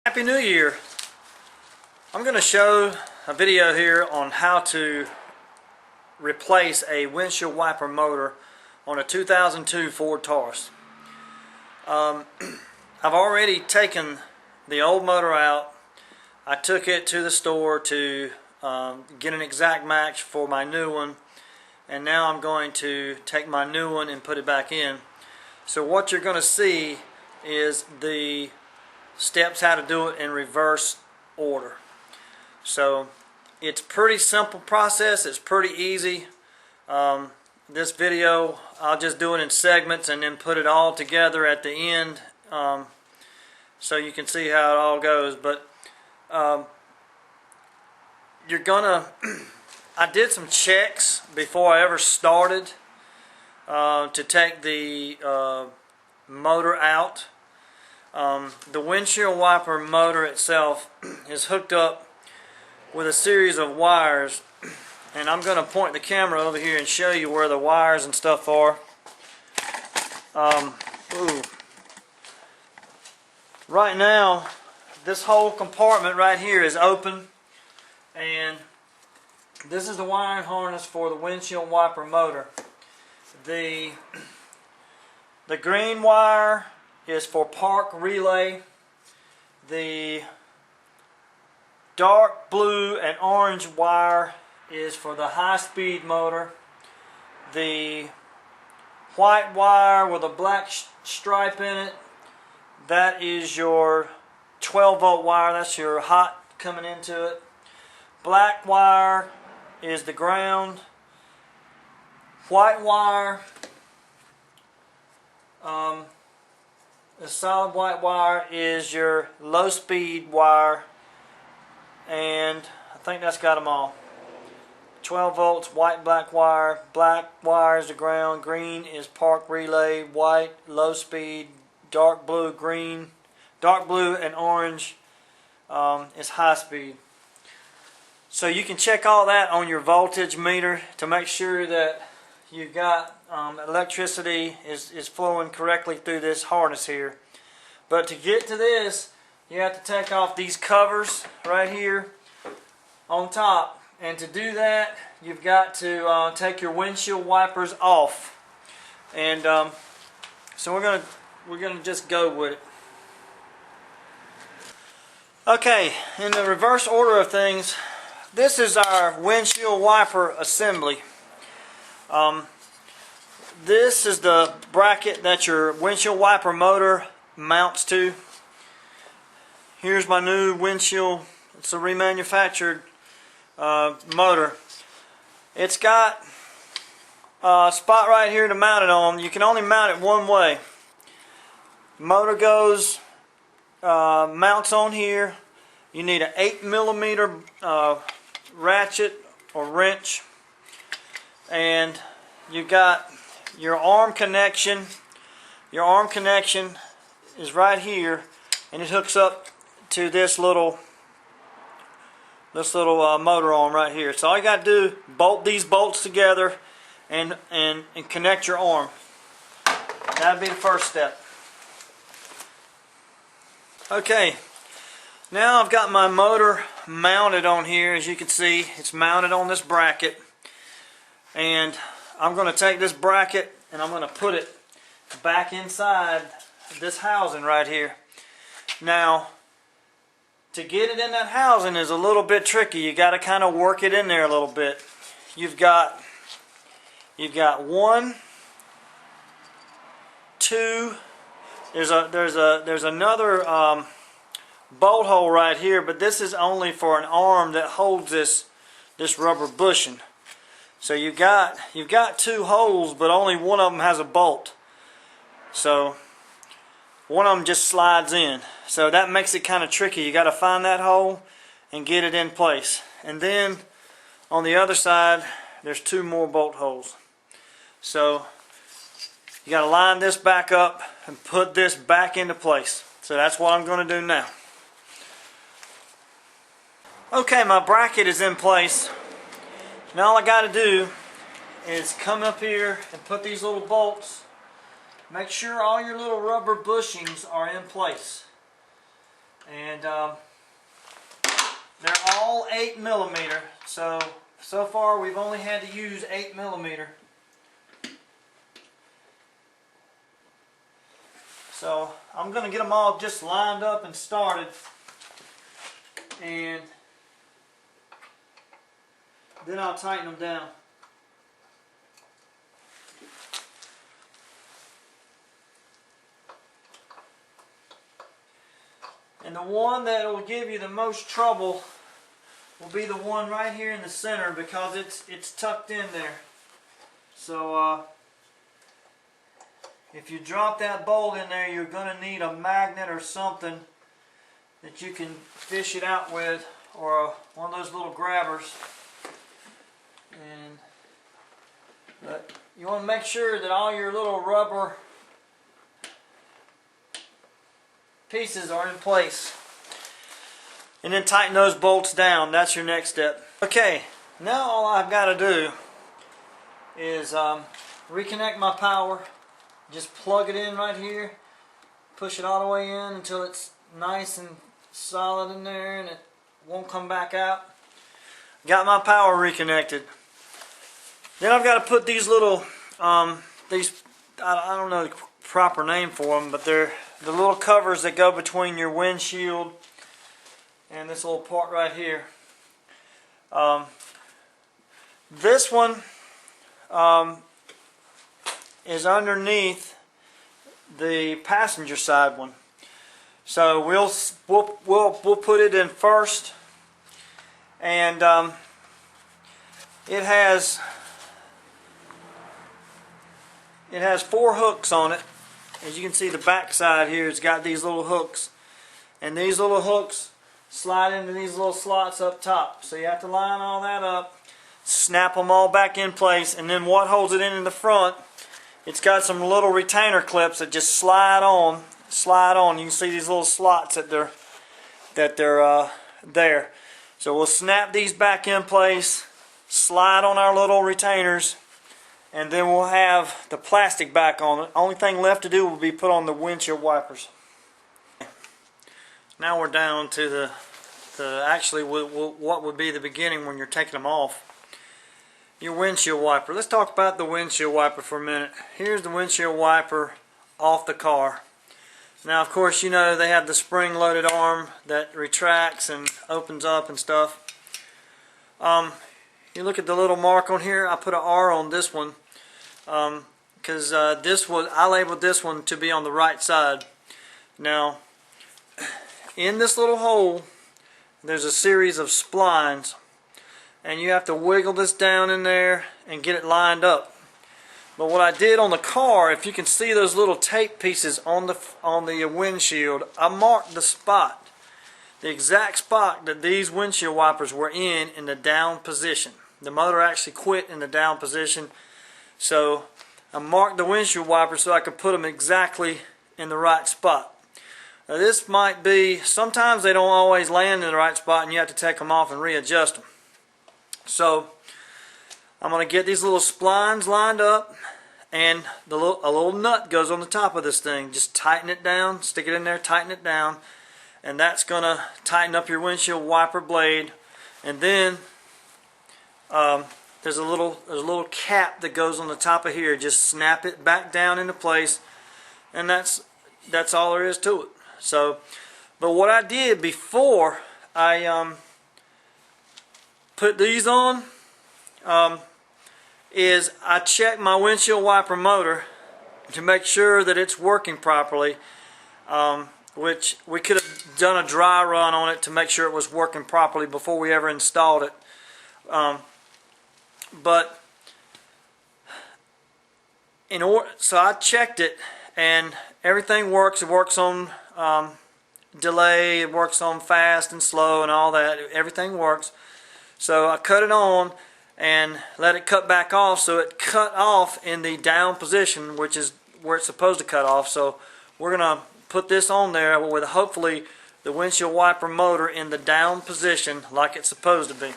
Happy New Year! I'm going to show a video here on how to replace a windshield wiper motor on a 2002 Ford Taurus. I've already taken the old motor out. I took it to the store to get an exact match for my new one, and now I'm going to take my new one and put it back in. So what you're going to see is the steps how to do it in reverse order. So it's pretty simple process. It's pretty easy. This video I'll just do it in segments and then put it all together at the end, so you can see how it all goes. But you're gonna I did some checks before I ever started to take the motor out. The windshield wiper motor itself is hooked up with a series of wires, and I'm going to point the camera over here and show you where the wires and stuff are. Right now this whole compartment right here is open, and this is the wiring harness for the windshield wiper motor. The green wire is for park relay. The dark blue and orange wire is for the high-speed motor. The white wire with a black stripe in it, that is your 12-volt wire. That's your hot coming into it. Black wire is the ground. White wire, the solid white wire, is your low-speed wire, and I think that's got them all. 12 volts, white, black wire. Black wire is the ground, green is park relay, white low speed, dark blue, green, dark blue and orange is high speed. So you can check all that on your voltage meter to make sure that you've got electricity is flowing correctly through this harness here. But to get to this, you have to take off these covers right here on top, and to do that you've got to take your windshield wipers off. And so we're gonna just go with it. Okay, in the reverse order of things, this is our windshield wiper assembly. This is the bracket that your windshield wiper motor mounts to. Here's my new windshield. It's a remanufactured motor. It's got a spot right here to mount it on. You can only mount it one way. Motor goes, mounts on here. You need an 8mm ratchet or wrench, and you got your arm connection. Your arm connection is right here, and it hooks up to this little motor arm right here. So all you got to do, bolt these bolts together and connect your arm. That'd be the first step. Okay, now I've got my motor mounted on here. As you can see, it's mounted on this bracket, and I'm going to take this bracket and I'm going to put it back inside this housing right here. Now, to get it in that housing is a little bit tricky. You got to kind of work it in there a little bit. You've got one, two. There's another bolt hole right here, but this is only for an arm that holds this rubber bushing. So you've got two holes, but only one of them has a bolt. So one of them just slides in. So that makes it kind of tricky. You got to find that hole and get it in place. And then on the other side, there's two more bolt holes. So you got to line this back up and put this back into place. So that's what I'm going to do now. Okay, my bracket is in place. Now all I got to do is come up here and put these little bolts. Make sure all your little rubber bushings are in place. And they're all 8mm. So far we've only had to use 8mm. So I'm going to get them all just lined up and started, and then I'll tighten them down. And the one that will give you the most trouble will be the one right here in the center, because it's tucked in there. So if you drop that bolt in there, you're going to need a magnet or something that you can fish it out with, or one of those little grabbers. But you want to make sure that all your little rubber pieces are in place, and then tighten those bolts down. That's your next step. Okay, now all I've got to do is reconnect my power. Just plug it in right here, push it all the way in until it's nice and solid in there and it won't come back out. Got my power reconnected. Then I've got to put these little I don't know the proper name for them, but they're the little covers that go between your windshield and this little part right here. This one is underneath the passenger side one, so we'll put it in first, and it has 4 hooks on it. As you can see, the back side here has got these little hooks, and these little hooks slide into these little slots up top. So you have to line all that up, snap them all back in place, and then what holds it in the front, it's got some little retainer clips that just slide on. You can see these little slots that they're there. So we'll snap these back in place, slide on our little retainers, and then we'll have the plastic back on it. Only thing left to do will be put on the windshield wipers. Now we're down to the actually what would be the beginning when you're taking them off. Your windshield wiper. Let's talk about the windshield wiper for a minute. Here's the windshield wiper off the car. Now, of course, you know they have the spring-loaded arm that retracts and opens up and stuff. You look at the little mark on here. I put an R on this one because I labeled this one to be on the right side. Now, in this little hole, there's a series of splines, and you have to wiggle this down in there and get it lined up. But what I did on the car, if you can see those little tape pieces on the windshield, I marked the spot, the exact spot that these windshield wipers were in the down position. The motor actually quit in the down position, so I marked the windshield wipers so I could put them exactly in the right spot. Now this might be, sometimes they don't always land in the right spot and you have to take them off and readjust them. So I'm going to get these little splines lined up, and a little nut goes on the top of this thing. Just tighten it down, stick it in there, tighten it down, and that's going to tighten up your windshield wiper blade. And then there's a little cap that goes on the top of here. Just snap it back down into place, and that's all there is to it. So, but what I did before I put these on is I checked my windshield wiper motor to make sure that it's working properly, which we could have done a dry run on it to make sure it was working properly before we ever installed it. But so I checked it, and everything works. It works on delay, it works on fast and slow and all that. Everything works. So I cut it on and let it cut back off, so it cut off in the down position, which is where it's supposed to cut off. So we're going to put this on there with hopefully the windshield wiper motor in the down position like it's supposed to be.